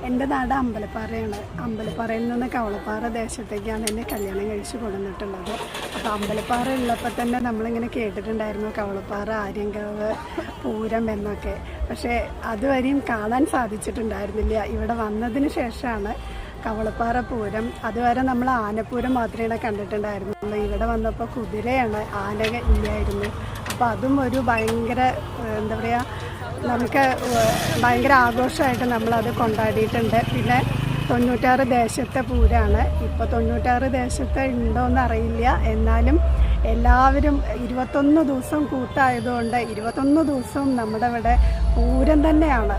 എൻ്റെ നാട് അമ്പലപ്പാറയാണ്. അമ്പലപ്പാറയിൽ നിന്ന് കവളപ്പാറ ദേശത്തേക്കാണ് എന്നെ കല്യാണം കഴിച്ച് കൊടുത്തിട്ടുള്ളത്. അപ്പോൾ അമ്പലപ്പാറ ഉള്ളപ്പോൾ തന്നെ നമ്മളിങ്ങനെ കേട്ടിട്ടുണ്ടായിരുന്നു കവളപ്പാറ, ആര്യങ്കാവ്, പൂരം എന്നൊക്കെ. പക്ഷേ അതുവരെയും കാണാൻ സാധിച്ചിട്ടുണ്ടായിരുന്നില്ല. ഇവിടെ വന്നതിന് ശേഷമാണ് കവളപ്പാറ പൂരം. അതുവരെ നമ്മൾ ആനപ്പൂരം മാത്രമേ കണ്ടിട്ടുണ്ടായിരുന്നുള്ളൂ. ഇവിടെ വന്നപ്പോൾ കുതിരയാണ്, ആന ഇല്ലായിരുന്നു. അപ്പോൾ അതും ഒരു ഭയങ്കര എന്താ പറയുക, നമുക്ക് ഭയങ്കര ആഘോഷമായിട്ട് നമ്മളത് കൊണ്ടാടിയിട്ടുണ്ട്. പിന്നെ 96 ദേശത്തെ പൂരമാണ്. ഇപ്പോൾ 96 ദേശത്തെ ഉണ്ടോയെന്ന് അറിയില്ല. എന്നാലും എല്ലാവരും 21 ദിവസം കൂട്ടായതുകൊണ്ട് 21 ദിവസവും നമ്മുടെ ഇവിടെ പൂരം തന്നെയാണ്.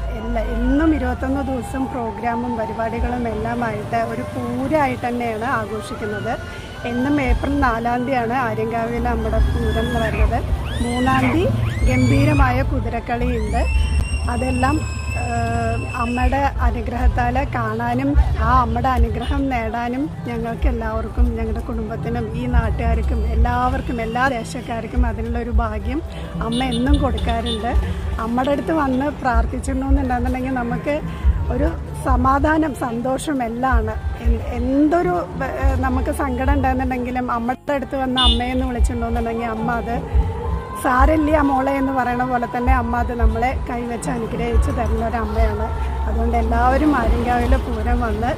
എന്നും 21 ദിവസം പ്രോഗ്രാമും പരിപാടികളും എല്ലാമായിട്ട് ഒരു പൂരമായിട്ട് തന്നെയാണ് ആഘോഷിക്കുന്നത്. എന്നും ഏപ്രിൽ 4-ാം തീയതിയാണ് ആര്യങ്കാവിൽ നമ്മുടെ പൂരം എന്ന് പറയുന്നത്. 3-ാം തീയതി ഗംഭീരമായ കുതിരക്കളിയുണ്ട്. അതെല്ലാം അമ്മയുടെ അനുഗ്രഹത്താൽ കാണാനും ആ അമ്മയുടെ അനുഗ്രഹം നേടാനും ഞങ്ങൾക്ക് എല്ലാവർക്കും, ഞങ്ങളുടെ കുടുംബത്തിനും ഈ നാട്ടുകാർക്കും എല്ലാവർക്കും, എല്ലാ ദേശക്കാർക്കും അതിനുള്ളൊരു ഭാഗ്യം അമ്മ എന്നും കൊടുക്കാറുണ്ട്. അമ്മയുടെ അടുത്ത് വന്ന് പ്രാർത്ഥിച്ചിട്ടുണ്ടെന്നുണ്ടെന്നുണ്ടെങ്കിൽ നമുക്ക് ഒരു സമാധാനം, സന്തോഷം എല്ലാമാണ്. എന്തൊരു നമുക്ക് സങ്കടം ഉണ്ടെന്നുണ്ടെങ്കിലും അമ്മയുടെ അടുത്ത് വന്ന് അമ്മയെന്ന് വിളിച്ചിട്ടുണ്ടെന്നുണ്ടെങ്കിൽ അമ്മ അത് സാരല്ല മോളെ എന്ന് പറയണ പോലെ തന്നെ അമ്മ അത് നമ്മളെ കൈവച്ച് അനുഗ്രഹിച്ച് തരുന്ന ഒരു അമ്മയാണ്. അതുകൊണ്ട് എല്ലാവരും ആര്യങ്കാവിലെ പൂരം വന്ന്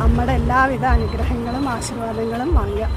അമ്മയുടെ എല്ലാവിധ അനുഗ്രഹങ്ങളും ആശീർവാദങ്ങളും വാങ്ങുക.